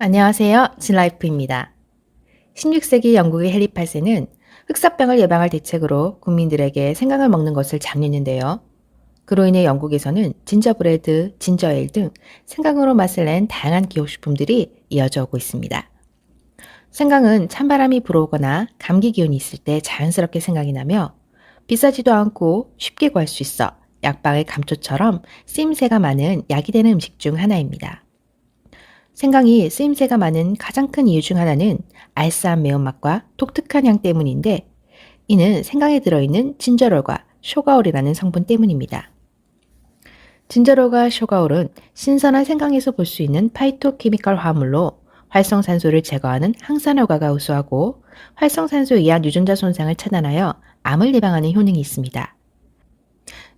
안녕하세요. 진라이프입니다. 16세기 영국의 헨리 8세는 흑사병을 예방할 대책으로 국민들에게 생강을 먹는 것을 장려했는데요. 그로 인해 영국에서는 진저브레드, 진저에일 등 생강으로 맛을 낸 다양한 기호식품들이 이어져 오고 있습니다. 생강은 찬바람이 불어오거나 감기 기운이 있을 때 자연스럽게 생각이 나며 비싸지도 않고 쉽게 구할 수 있어 약방의 감초처럼 쓰임새가 많은 약이 되는 음식 중 하나입니다. 생강이 쓰임새가 많은 가장 큰 이유 중 하나는 알싸한 매운맛과 독특한 향 때문인데, 이는 생강에 들어있는 진저롤과 쇼가올이라는 성분 때문입니다. 진저롤과 쇼가올은 신선한 생강에서 볼 수 있는 파이토케미컬 화합물로 활성산소를 제거하는 항산 효과가 우수하고, 활성산소에 의한 유전자 손상을 차단하여 암을 예방하는 효능이 있습니다.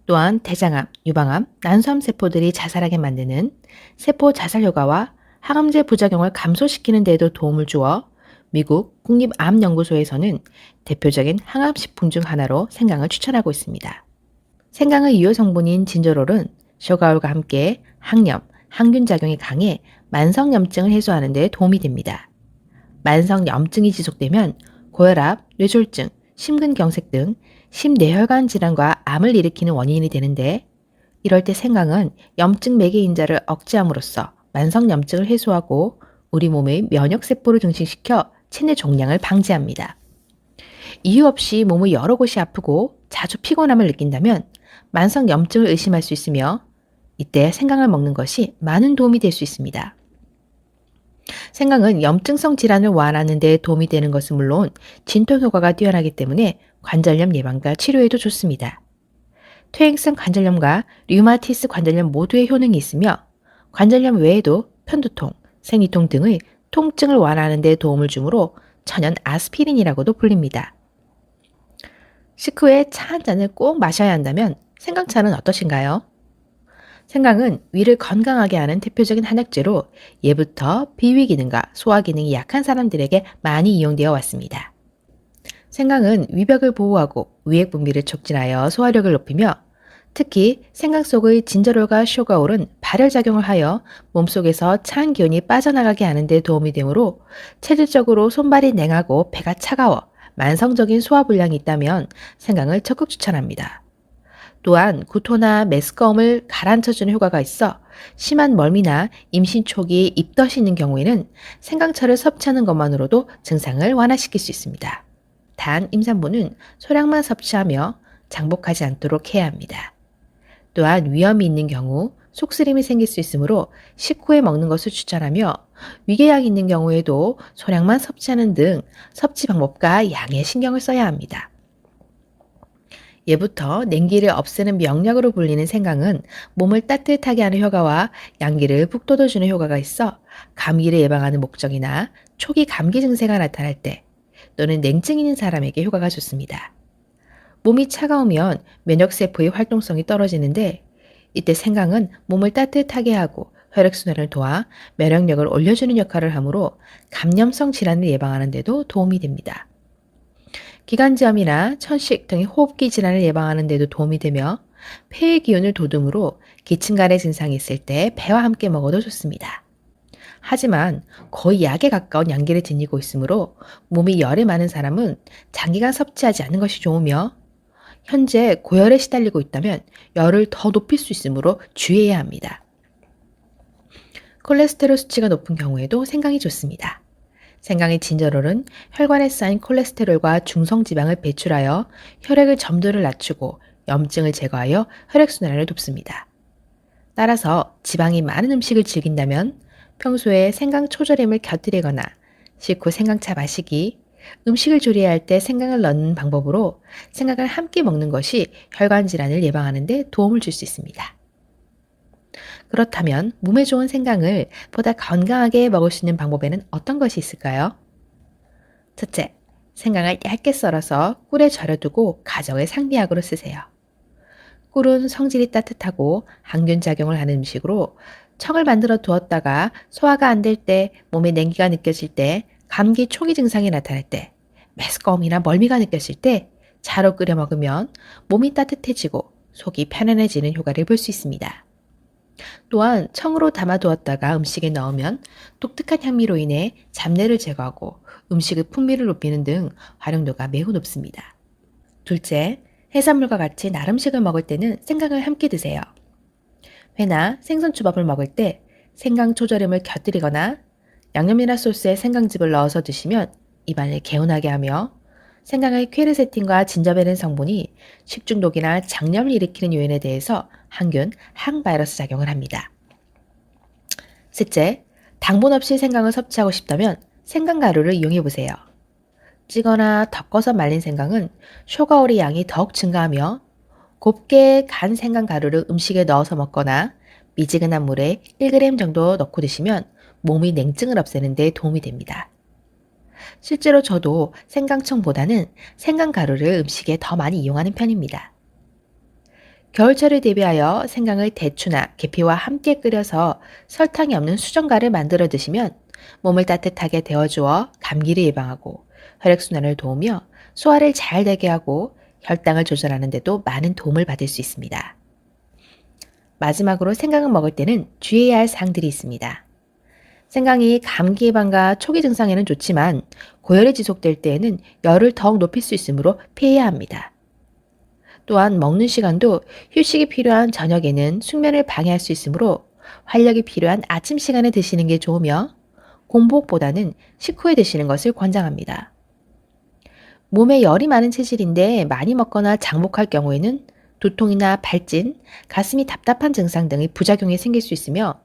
또한 대장암, 유방암, 난소암 세포들이 자살하게 만드는 세포 자살 효과와 항암제 부작용을 감소시키는 데에도 도움을 주어 미국 국립암연구소에서는 대표적인 항암식품 중 하나로 생강을 추천하고 있습니다. 생강의 유효 성분인 진저롤은 쇼가올과 함께 항염, 항균 작용이 강해 만성염증을 해소하는 데 도움이 됩니다. 만성염증이 지속되면 고혈압, 뇌졸중, 심근경색 등 심뇌혈관 질환과 암을 일으키는 원인이 되는데, 이럴 때 생강은 염증 매개인자를 억제함으로써 만성염증을 해소하고 우리 몸의 면역세포를 증식시켜 체내 종양을 방지합니다. 이유 없이 몸의 여러 곳이 아프고 자주 피곤함을 느낀다면 만성염증을 의심할 수 있으며, 이때 생강을 먹는 것이 많은 도움이 될 수 있습니다. 생강은 염증성 질환을 완화하는 데 도움이 되는 것은 물론 진통 효과가 뛰어나기 때문에 관절염 예방과 치료에도 좋습니다. 퇴행성 관절염과 류마티스 관절염 모두의 효능이 있으며, 관절염 외에도 편두통, 생리통 등의 통증을 완화하는 데 도움을 주므로 천연 아스피린이라고도 불립니다. 식후에 차 한 잔을 꼭 마셔야 한다면 생강차는 어떠신가요? 생강은 위를 건강하게 하는 대표적인 한약재로 예부터 비위 기능과 소화 기능이 약한 사람들에게 많이 이용되어 왔습니다. 생강은 위벽을 보호하고 위액 분비를 촉진하여 소화력을 높이며, 특히 생강 속의 진저롤과 쇼가올은 발열작용을 하여 몸속에서 차한 기운이 빠져나가게 하는 데 도움이 되므로 체질적으로 손발이 냉하고 배가 차가워 만성적인 소화불량이 있다면 생강을 적극 추천합니다. 또한 구토나 메스꺼움을 가라앉혀주는 효과가 있어 심한 멀미나 임신 초기 입덧이 있는 경우에는 생강차를 섭취하는 것만으로도 증상을 완화시킬 수 있습니다. 단 임산부는 소량만 섭취하며 장복하지 않도록 해야 합니다. 또한 위험이 있는 경우 속쓰림이 생길 수 있으므로 식후에 먹는 것을 추천하며, 위궤양이 있는 경우에도 소량만 섭취하는 등 섭취 방법과 양에 신경을 써야 합니다. 예부터 냉기를 없애는 명약으로 불리는 생강은 몸을 따뜻하게 하는 효과와 양기를 푹 돋워주는 효과가 있어 감기를 예방하는 목적이나 초기 감기 증세가 나타날 때 또는 냉증 있는 사람에게 효과가 좋습니다. 몸이 차가우면 면역세포의 활동성이 떨어지는데, 이때 생강은 몸을 따뜻하게 하고 혈액순환을 도와 면역력을 올려주는 역할을 하므로 감염성 질환을 예방하는 데도 도움이 됩니다. 기관지염이나 천식 등의 호흡기 질환을 예방하는 데도 도움이 되며, 폐의 기운을 돋움으로 기침간의 증상이 있을 때 배와 함께 먹어도 좋습니다. 하지만 거의 약에 가까운 양기를 지니고 있으므로 몸이 열이 많은 사람은 장기간 섭취하지 않는 것이 좋으며, 현재 고열에 시달리고 있다면 열을 더 높일 수 있으므로 주의해야 합니다. 콜레스테롤 수치가 높은 경우에도 생강이 좋습니다. 생강의 진저롤은 혈관에 쌓인 콜레스테롤과 중성지방을 배출하여 혈액의 점도를 낮추고 염증을 제거하여 혈액순환을 돕습니다. 따라서 지방이 많은 음식을 즐긴다면 평소에 생강 초절임을 곁들이거나 식후 생강차 마시기, 음식을 조리해야 할 때 생강을 넣는 방법으로 생강을 함께 먹는 것이 혈관 질환을 예방하는 데 도움을 줄 수 있습니다. 그렇다면 몸에 좋은 생강을 보다 건강하게 먹을 수 있는 방법에는 어떤 것이 있을까요? 첫째, 생강을 얇게 썰어서 꿀에 절여두고 가정의 상비약으로 쓰세요. 꿀은 성질이 따뜻하고 항균 작용을 하는 음식으로 청을 만들어 두었다가 소화가 안 될 때, 몸에 냉기가 느껴질 때, 감기 초기 증상이 나타날 때, 메스꺼움이나 멀미가 느껴질 때 차로 끓여 먹으면 몸이 따뜻해지고 속이 편안해지는 효과를 볼 수 있습니다. 또한 청으로 담아두었다가 음식에 넣으면 독특한 향미로 인해 잡내를 제거하고 음식의 풍미를 높이는 등 활용도가 매우 높습니다. 둘째, 해산물과 같이 날 음식을 먹을 때는 생강을 함께 드세요. 회나 생선초밥을 먹을 때 생강 초절임을 곁들이거나 양념이나 소스에 생강즙을 넣어서 드시면 입안을 개운하게 하며 생강의 퀘르세틴과 진저베른 성분이 식중독이나 장염을 일으키는 요인에 대해서 항균, 항바이러스 작용을 합니다. 셋째, 당분 없이 생강을 섭취하고 싶다면 생강가루를 이용해 보세요. 찌거나 덮어서 말린 생강은 쇼가올의 양이 더욱 증가하며 곱게 간 생강가루를 음식에 넣어서 먹거나 미지근한 물에 1g 정도 넣고 드시면 몸의 냉증을 없애는 데 도움이 됩니다. 실제로 저도 생강청보다는 생강가루를 음식에 더 많이 이용하는 편입니다. 겨울철을 대비하여 생강을 대추나 계피와 함께 끓여서 설탕이 없는 수정가를 만들어 드시면 몸을 따뜻하게 데워주어 감기를 예방하고 혈액순환을 도우며 소화를 잘 되게 하고 혈당을 조절하는 데도 많은 도움을 받을 수 있습니다. 마지막으로 생강을 먹을 때는 주의해야 할 사항들이 있습니다. 생강이 감기 예방과 초기 증상에는 좋지만 고열이 지속될 때에는 열을 더욱 높일 수 있으므로 피해야 합니다. 또한 먹는 시간도 휴식이 필요한 저녁에는 숙면을 방해할 수 있으므로 활력이 필요한 아침 시간에 드시는 게 좋으며 공복보다는 식후에 드시는 것을 권장합니다. 몸에 열이 많은 체질인데 많이 먹거나 장복할 경우에는 두통이나 발진, 가슴이 답답한 증상 등의 부작용이 생길 수 있으며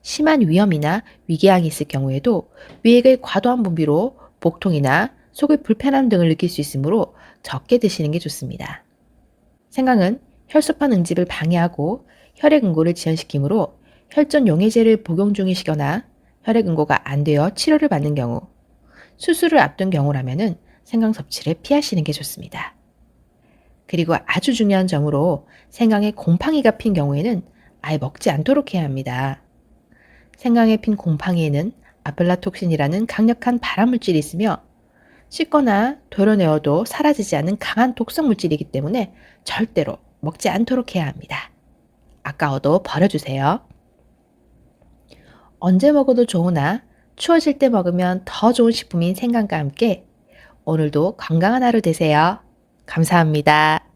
심한 위염이나 위궤양이 있을 경우에도 위액의 과도한 분비로 복통이나 속의 불편함 등을 느낄 수 있으므로 적게 드시는 게 좋습니다. 생강은 혈소판 응집을 방해하고 혈액 응고를 지연시키므로 혈전 용해제를 복용 중이시거나 혈액 응고가 안 되어 치료를 받는 경우, 수술을 앞둔 경우라면 생강 섭취를 피하시는 게 좋습니다. 그리고 아주 중요한 점으로 생강에 곰팡이가 핀 경우에는 아예 먹지 않도록 해야 합니다. 생강에 핀 곰팡이에는 아플라톡신이라는 강력한 발암물질이 있으며 씻거나 도려내어도 사라지지 않는 강한 독성 물질이기 때문에 절대로 먹지 않도록 해야 합니다. 아까워도 버려주세요. 언제 먹어도 좋으나 추워질 때 먹으면 더 좋은 식품인 생강과 함께 오늘도 건강한 하루 되세요. 감사합니다.